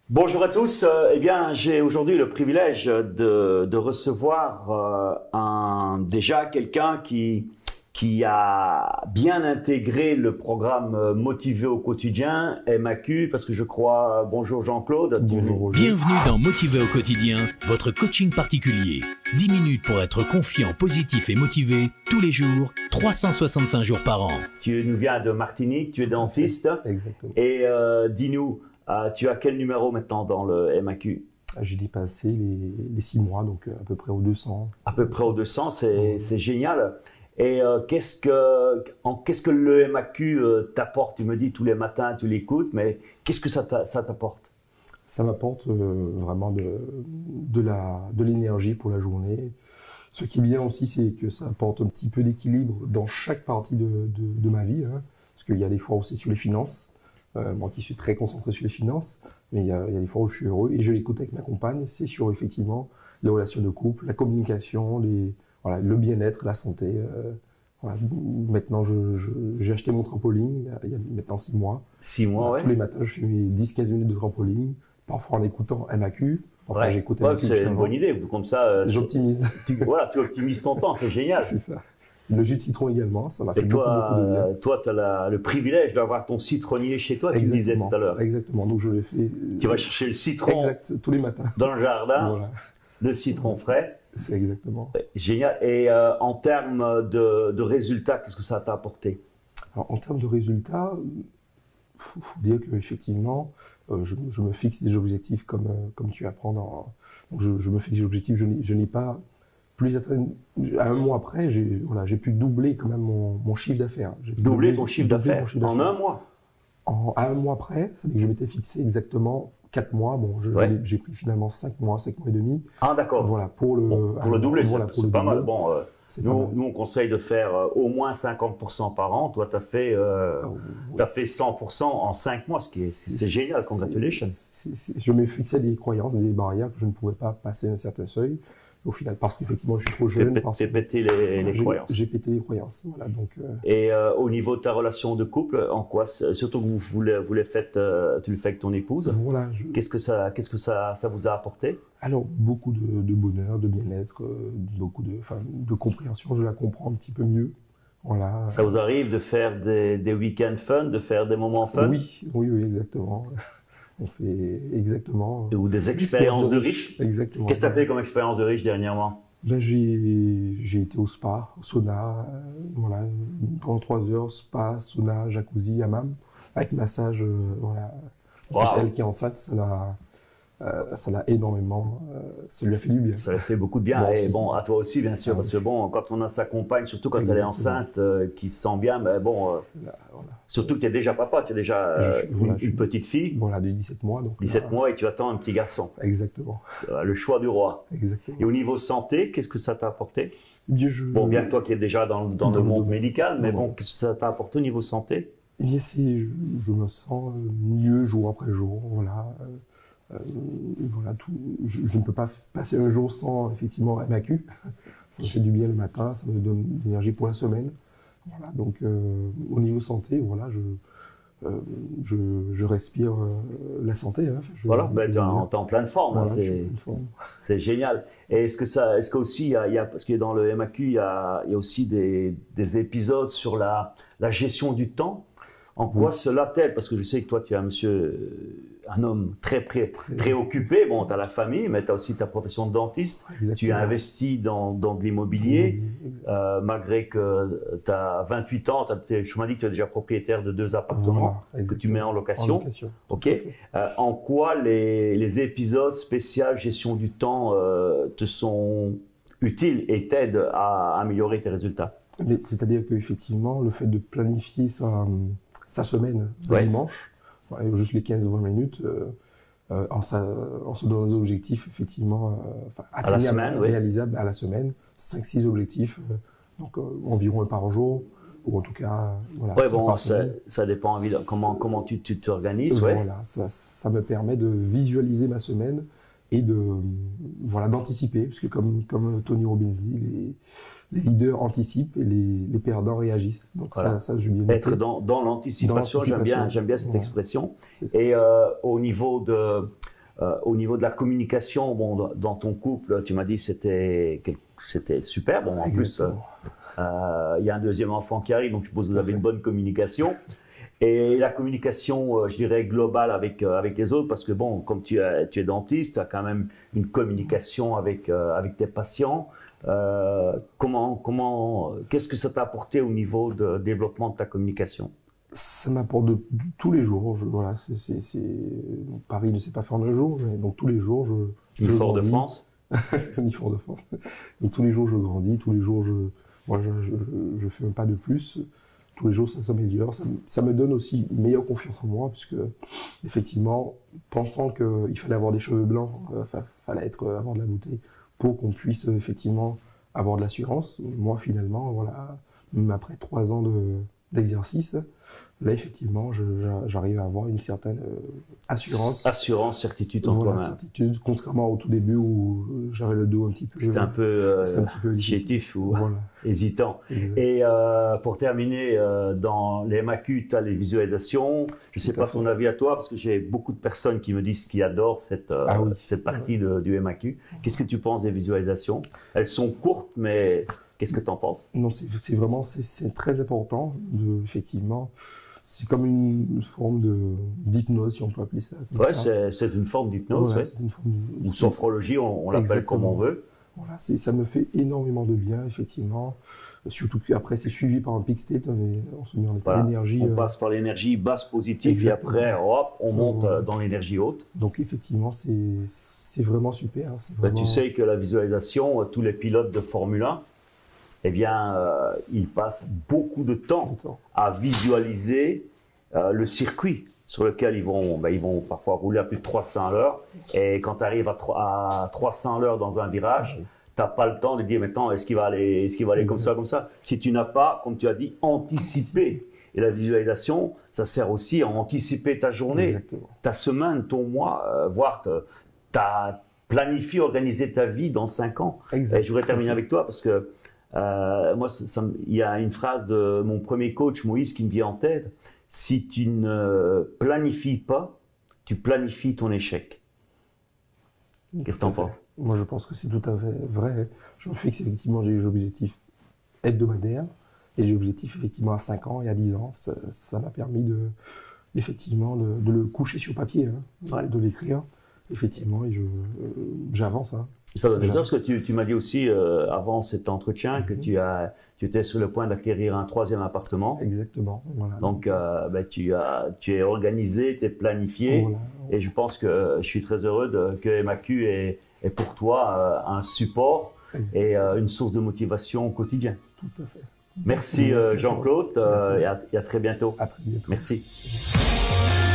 Bonjour à tous. Eh bien, j'ai aujourd'hui le privilège de recevoir déjà quelqu'un qui a bien intégré le programme Motivé au quotidien, MAQ, parce que je crois... Bonjour Jean-Claude. Bonjour. Bienvenue dans Motivé au quotidien, votre coaching particulier. 10 minutes pour être confiant, positif et motivé tous les jours, 365 jours par an. Tu nous viens de Martinique, tu es dentiste. Exactement. Et dis-nous, tu as quel numéro maintenant dans le MAQ? J'ai dépassé les 6 mois, donc à peu près aux 200. À peu près aux 200, c'est génial. Et qu'est-ce que le MAQ t'apporte? Tu me dis tous les matins, tu l'écoutes, mais qu'est-ce que ça t'apporte? Ça m'apporte vraiment de l'énergie pour la journée. Ce qui est bien aussi, c'est que ça apporte un petit peu d'équilibre dans chaque partie de ma vie, hein, parce qu'il y a des fois aussi sur les finances. Moi qui suis très concentré sur les finances, mais il y a des fois où je suis heureux et je l'écoute avec ma compagne. C'est sur effectivement les relations de couple, la communication, le bien-être, la santé. Voilà. Maintenant, j'ai acheté mon trampoline il y a maintenant 6 mois. 6 mois, ouais. Tous les matins, je fais 10-15 minutes de trampoline, parfois en écoutant MAQ. Parfois, j'écoute MAQ. C'est une bonne idée. Comme ça, j'optimise. Tu optimises ton temps, c'est génial. C'est ça. Le jus de citron également, ça m'a fait beaucoup de bien. Toi, tu as le privilège d'avoir ton citronnier chez toi, tu me disais tout à l'heure. Exactement, donc je le fais. Tu vas chercher le citron tous les matins. Dans le jardin, voilà. Le citron frais. C'est exactement. Génial. Et en termes de résultats, qu'est-ce que ça t'a apporté? Alors, en termes de résultats, faut dire qu'effectivement, je me fixe des objectifs comme tu apprends dans... Donc je me fixe des objectifs, je n'ai pas... À un mois après, j'ai pu doubler quand même mon chiffre d'affaires. Doubler ton chiffre d'affaires en un mois? À un mois près, c'est que je m'étais fixé exactement 4 mois. Bon, j'ai pris finalement 5 mois et demi. Ah d'accord. Voilà, pour le doubler, c'est pas mal. Bon, nous, on conseille de faire au moins 50% par an. Toi, tu as fait 100% en 5 mois, c'est génial. Congratulations. Je me fixais des croyances, des barrières que je ne pouvais pas passer un certain seuil. Au final, parce qu'effectivement, je suis trop jeune. J'ai pété les croyances. J'ai pété les croyances. Voilà, donc, Et au niveau de ta relation de couple, en quoi, surtout que tu le fais avec ton épouse, voilà, qu'est-ce que ça vous a apporté? Alors, beaucoup de bonheur, de bien-être, beaucoup de compréhension. Je la comprends un petit peu mieux. Voilà. Ça vous arrive de faire des week-ends fun, de faire des moments fun? Oui, exactement. On fait exactement. Ou des expériences de riches. Exactement. Qu'est-ce que tu as fait comme expérience de riche dernièrement? Ben, j'ai été au spa, au sauna, voilà, pendant 3 heures, spa, sauna, jacuzzi, hammam, avec massage, voilà. Wow. Celle qui est enceinte, ça l'a énormément, ça lui a fait du bien. Ça lui a fait beaucoup de bien. Bon, et bon, à toi aussi, bien sûr, parce que bon, quand on a sa compagne, surtout quand elle est enceinte, qui se sent bien, mais bon, voilà. Surtout que tu es déjà papa, tu es déjà une petite fille. Voilà, de 17 mois. Donc, 17 mois et tu attends un petit garçon. Exactement. Le choix du roi. Exactement. Et au niveau santé, qu'est-ce que ça t'a apporté? Bien que toi qui es déjà dans le monde médical, mais bon, qu'est-ce que ça t'a apporté au niveau santé? Eh bien, je me sens mieux jour après jour, voilà. Je ne peux pas passer un jour sans effectivement MAQ. Ça me fait du bien le matin, ça me donne de l'énergie pour la semaine. Voilà, donc au niveau santé, voilà, je respire la santé. Hein. Voilà, tu es en pleine forme. Voilà, c'est génial. Et est-ce qu'aussi, parce que dans le MAQ, il y a aussi des épisodes sur la gestion du temps. En quoi cela t'aide? Parce que je sais que toi, tu es un homme très occupé. Bon, tu as la famille, mais tu as aussi ta profession de dentiste. Exactement. Tu as investi dans de l'immobilier. Malgré que tu as 28 ans, je m'as dit que tu es déjà propriétaire de 2 appartements que tu mets en location. Ok. En quoi les épisodes spéciaux gestion du temps te sont utiles et t'aident à améliorer tes résultats? C'est-à-dire qu'effectivement, le fait de planifier sa semaine le dimanche, juste les 15-20 minutes, en se donnant des objectifs effectivement atteignables, réalisables à la semaine, 5-6 objectifs, donc environ un par jour, ou en tout cas, voilà. Ouais, bon, ça dépend évidemment comment tu t'organises. Voilà, ça me permet de visualiser ma semaine et d'anticiper, parce que comme Tony Robbins dit, les leaders anticipent et les perdants réagissent. Donc voilà. ça je viens être dans l'anticipation, j'aime bien cette expression. Et au niveau Au niveau de la communication, bon, dans ton couple, tu m'as dit que c'était super. Bon, en plus, il y a un deuxième enfant qui arrive, donc je suppose que vous avez une bonne communication. Et la communication, je dirais, globale avec les autres, parce que bon, comme tu es dentiste, tu as quand même une communication avec tes patients. Qu'est-ce que ça t'a apporté au niveau de développement de ta communication? Ça m'apporte tous les jours. Voilà, Paris ne sait pas faire un jour, mais donc tous les jours, Ni Fort-de-France. Ni Fort-de-France. Donc tous les jours, je grandis. Tous les jours, je fais un pas de plus. Tous les jours, ça s'améliore. Ça me donne aussi une meilleure confiance en moi, puisque effectivement, pensant qu'il fallait avoir des cheveux blancs, fallait avoir de la bouteille pour qu'on puisse effectivement avoir de l'assurance. Moi, finalement, voilà, même après 3 ans d'exercice, là, effectivement, j'arrive à avoir une certaine assurance. Assurance, certitude en toi-même. Certitude, contrairement au tout début où j'avais le dos un petit peu... C'était un peu chétif ou hésitant. Exactement. Et pour terminer, dans les MAQ, tu as les visualisations. Je ne sais pas ton avis à toi, parce que j'ai beaucoup de personnes qui me disent qu'ils adorent cette partie du MAQ. Qu'est-ce que tu penses des visualisations? Elles sont courtes, mais qu'est-ce que tu en penses? Non, c'est vraiment très important, effectivement. C'est comme une forme d'hypnose, si on peut appeler ça. Ouais, c'est une forme d'hypnose, voilà, ou sophrologie, on l'appelle comme on veut. Voilà, ça me fait énormément de bien, effectivement. Surtout qu'après, c'est suivi par un peak state, on se met en énergie. On passe par l'énergie basse positive, et après, hop, on monte dans l'énergie haute. Donc, effectivement, c'est vraiment super. Vraiment... tu sais que la visualisation, tous les pilotes de Formule 1, eh bien, ils passent beaucoup de temps à visualiser le circuit sur lequel ils vont parfois rouler à plus de 300 à l'heure. Et quand tu arrives à 300 à l'heure dans un virage, tu n'as pas le temps de dire maintenant, est-ce qu'il va aller comme ça, comme ça. Si tu n'as pas, comme tu as dit, anticipé. Et la visualisation, ça sert aussi à anticiper ta journée, ta semaine, ton mois, voir que tu as planifié, organisé ta vie dans 5 ans. Et je voudrais terminer avec toi parce que moi, il y a une phrase de mon premier coach, Moïse, qui me vient en tête. Si tu ne planifies pas, tu planifies ton échec. Qu'est-ce que tu en penses? Moi, je pense que c'est tout à fait vrai. Je me fixe effectivement, j'ai des objectifs hebdomadaires et j'ai des objectifs effectivement à 5 ans et à 10 ans. Ça m'a permis effectivement de le coucher sur papier, de l'écrire. Effectivement, et j'avance. Ça donne parce que tu m'as dit aussi avant cet entretien que tu étais sur le point d'acquérir un 3e appartement. Exactement. Voilà. Donc, tu es organisé, tu es planifié. Voilà. Et je pense que je suis très heureux que MAQ est pour toi un support et une source de motivation au quotidien. Tout à fait. Merci Jean-Claude et à très bientôt. À très bientôt. Merci.